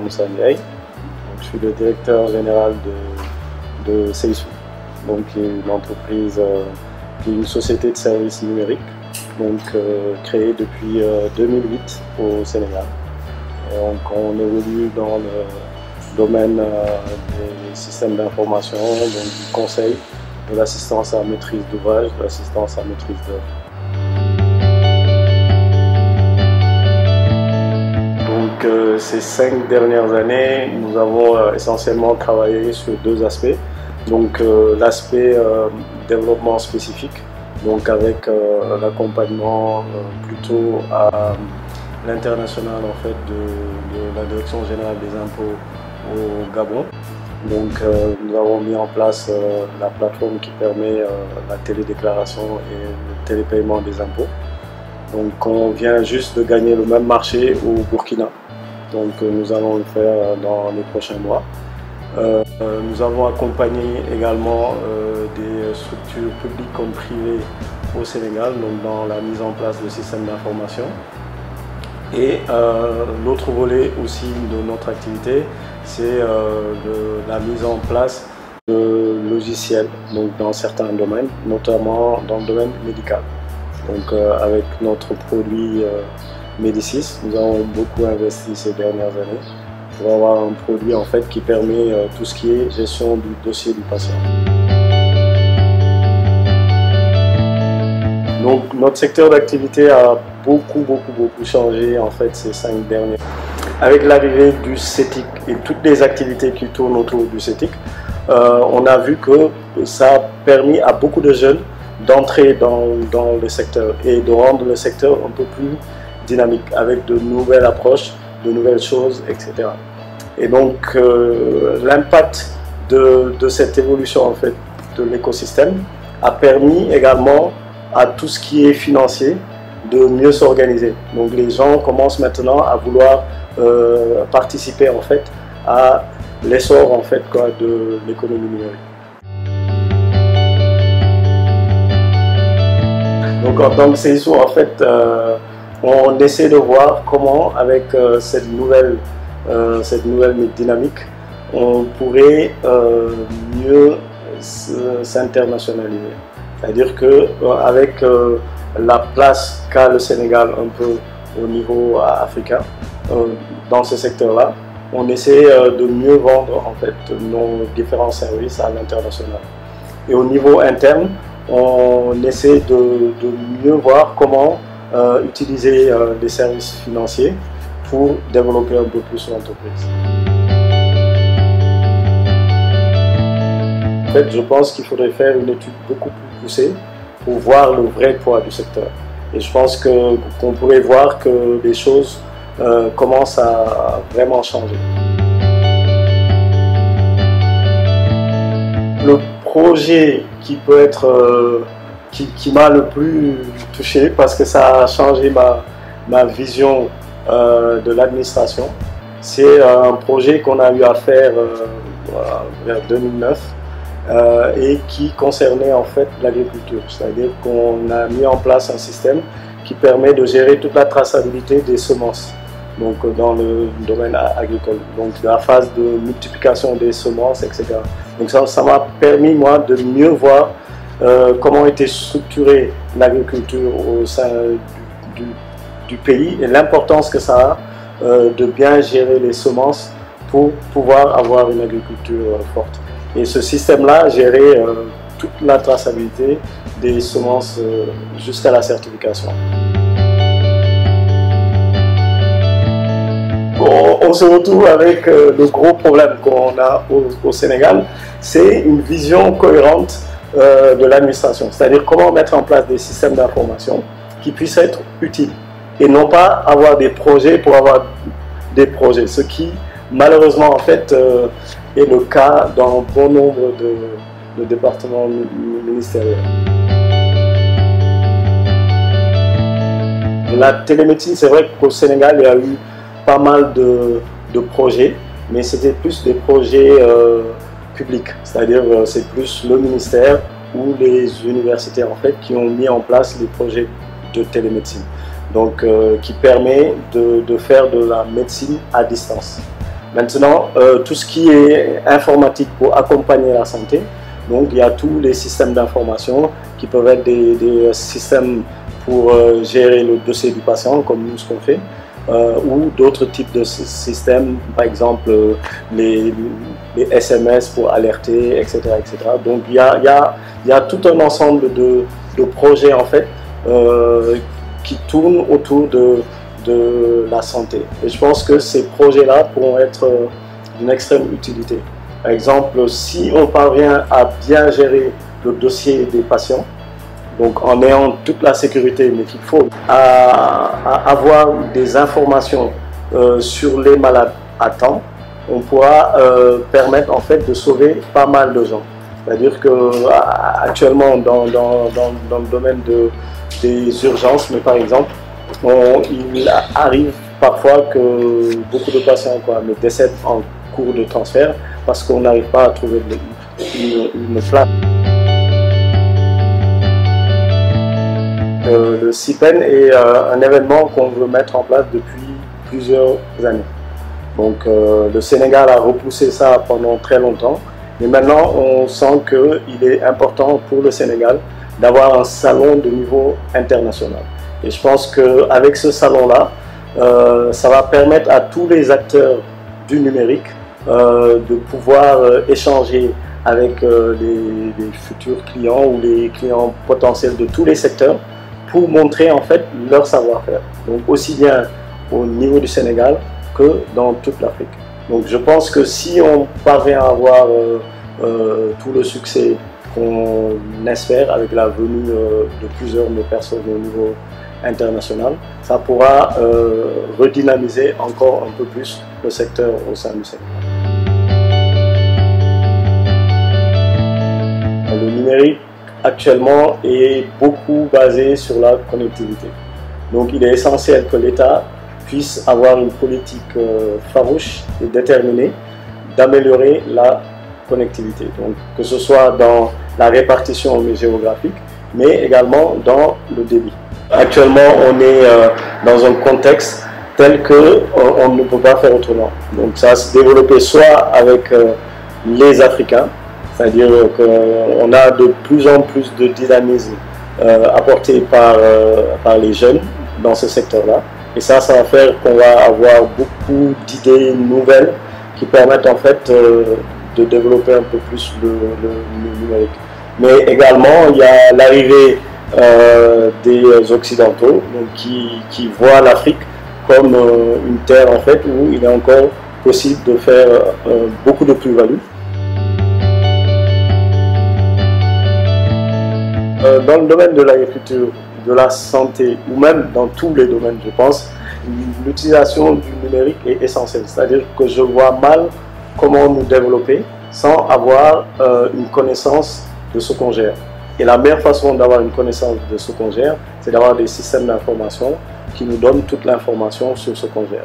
Moussa Ndiaye. Je suis le directeur général de Seisu, donc qui est une entreprise, qui est une société de services numériques, donc créée depuis 2008 au Sénégal. Et donc on évolue dans le domaine des systèmes d'information, donc du conseil, de l'assistance à maîtrise d'ouvrage, de l'assistance à maîtrise d'œuvre. Donc ces 5 dernières années, nous avons essentiellement travaillé sur 2 aspects. Donc l'aspect développement spécifique, donc avec l'accompagnement plutôt à l'international en fait de la Direction générale des impôts au Gabon. Donc nous avons mis en place la plateforme qui permet la télédéclaration et le télépaiement des impôts. Donc on vient juste de gagner le même marché au Burkina. Donc nous allons le faire dans les prochains mois. Nous avons accompagné également des structures publiques comme privées au Sénégal, donc dans la mise en place de systèmes d'information. Et l'autre volet aussi de notre activité, c'est la mise en place de logiciels donc dans certains domaines, notamment dans le domaine médical. Donc avec notre produit Médicis, nous avons beaucoup investi ces dernières années pour avoir un produit en fait qui permet tout ce qui est gestion du dossier du patient. Donc notre secteur d'activité a beaucoup changé en fait ces 5 derniers. Avec l'arrivée du CETIC et toutes les activités qui tournent autour du CETIC, on a vu que ça a permis à beaucoup de jeunes d'entrer dans le secteur et de rendre le secteur un peu plus dynamique avec de nouvelles approches, de nouvelles choses, etc. Et donc l'impact de cette évolution en fait de l'écosystème a permis également à tout ce qui est financier de mieux s'organiser. Donc les gens commencent maintenant à vouloir participer en fait à l'essor en fait de l'économie numérique. Donc en tant que CSO en fait on essaie de voir comment avec cette nouvelle dynamique on pourrait mieux s'internationaliser. C'est-à-dire qu'avec la place qu'a le Sénégal un peu au niveau africain, dans ce secteur-là, on essaie de mieux vendre en fait nos différents services à l'international. Et au niveau interne, on essaie de mieux voir comment utiliser les services financiers pour développer un peu plus l'entreprise. En fait, je pense qu'il faudrait faire une étude beaucoup plus poussée pour voir le vrai poids du secteur. Et je pense qu'on pourrait voir que les choses commencent à vraiment changer. Le projet qui peut être, qui m'a le plus touché parce que ça a changé ma vision de l'administration, c'est un projet qu'on a eu à faire vers 2009. Et qui concernait en fait l'agriculture, c'est-à-dire qu'on a mis en place un système qui permet de gérer toute la traçabilité des semences, donc dans le domaine agricole, donc la phase de multiplication des semences, etc. Donc ça m'a permis moi de mieux voir comment était structurée l'agriculture au sein du pays et l'importance que ça a de bien gérer les semences pour pouvoir avoir une agriculture forte. Et ce système-là gérait toute la traçabilité des semences jusqu'à la certification. On se retrouve avec le gros problème qu'on a au Sénégal, c'est une vision cohérente de l'administration. C'est-à-dire comment mettre en place des systèmes d'information qui puissent être utiles et non pas avoir des projets pour avoir des projets, ce qui malheureusement en fait est le cas dans bon nombre de départements ministériels. La télémédecine, c'est vrai qu'au Sénégal, il y a eu pas mal de projets, mais c'était plus des projets publics, c'est-à-dire c'est plus le ministère ou les universités en fait qui ont mis en place les projets de télémédecine, donc qui permet de faire de la médecine à distance. Maintenant, tout ce qui est informatique pour accompagner la santé, donc il y a tous les systèmes d'information qui peuvent être des systèmes pour gérer le dossier du patient, comme nous ce qu'on fait, ou d'autres types de systèmes, par exemple les SMS pour alerter, etc. etc. Donc il y a tout un ensemble de projets en fait qui tournent autour de la santé. Et je pense que ces projets-là pourront être d'une extrême utilité. Par exemple, si on parvient à bien gérer le dossier des patients, donc en ayant toute la sécurité qu'il faut, à avoir des informations sur les malades à temps, on pourra permettre en fait de sauver pas mal de gens. C'est-à-dire qu'actuellement dans le domaine des urgences, mais par exemple, il arrive parfois que beaucoup de patients décèdent en cours de transfert parce qu'on n'arrive pas à trouver une place. Le CIPEN est un événement qu'on veut mettre en place depuis plusieurs années. Donc le Sénégal a repoussé ça pendant très longtemps, mais maintenant on sent qu'il est important pour le Sénégal d'avoir un salon de niveau international. Et je pense qu'avec ce salon-là, ça va permettre à tous les acteurs du numérique de pouvoir échanger avec les futurs clients ou les clients potentiels de tous les secteurs pour montrer en fait leur savoir-faire. Donc aussi bien au niveau du Sénégal que dans toute l'Afrique. Donc je pense que si on parvient à avoir tout le succès qu'on espère avec la venue de plusieurs personnes au niveau international, ça pourra redynamiser encore un peu plus le secteur au sein du Sénégal. Le numérique actuellement est beaucoup basé sur la connectivité. Donc il est essentiel que l'État puisse avoir une politique farouche et déterminée d'améliorer la connectivité. Donc que ce soit dans la répartition géographique, mais également dans le débit. Actuellement, on est dans un contexte tel qu'on ne peut pas faire autrement. Donc ça va se développer soit avec les Africains, c'est-à-dire qu'on a de plus en plus de dynamisme apporté par les jeunes dans ce secteur-là. Et ça va faire qu'on va avoir beaucoup d'idées nouvelles qui permettent en fait de développer un peu plus le numérique. Mais également, il y a l'arrivée des Occidentaux donc qui voient l'Afrique comme une terre en fait où il est encore possible de faire beaucoup de plus-value. Dans le domaine de l'agriculture, de la santé ou même dans tous les domaines, je pense, l'utilisation du numérique est essentielle. C'est-à-dire que je vois mal comment nous développer sans avoir une connaissance de ce qu'on gère. Et la meilleure façon d'avoir une connaissance de ce qu'on gère, c'est d'avoir des systèmes d'information qui nous donnent toute l'information sur ce qu'on gère.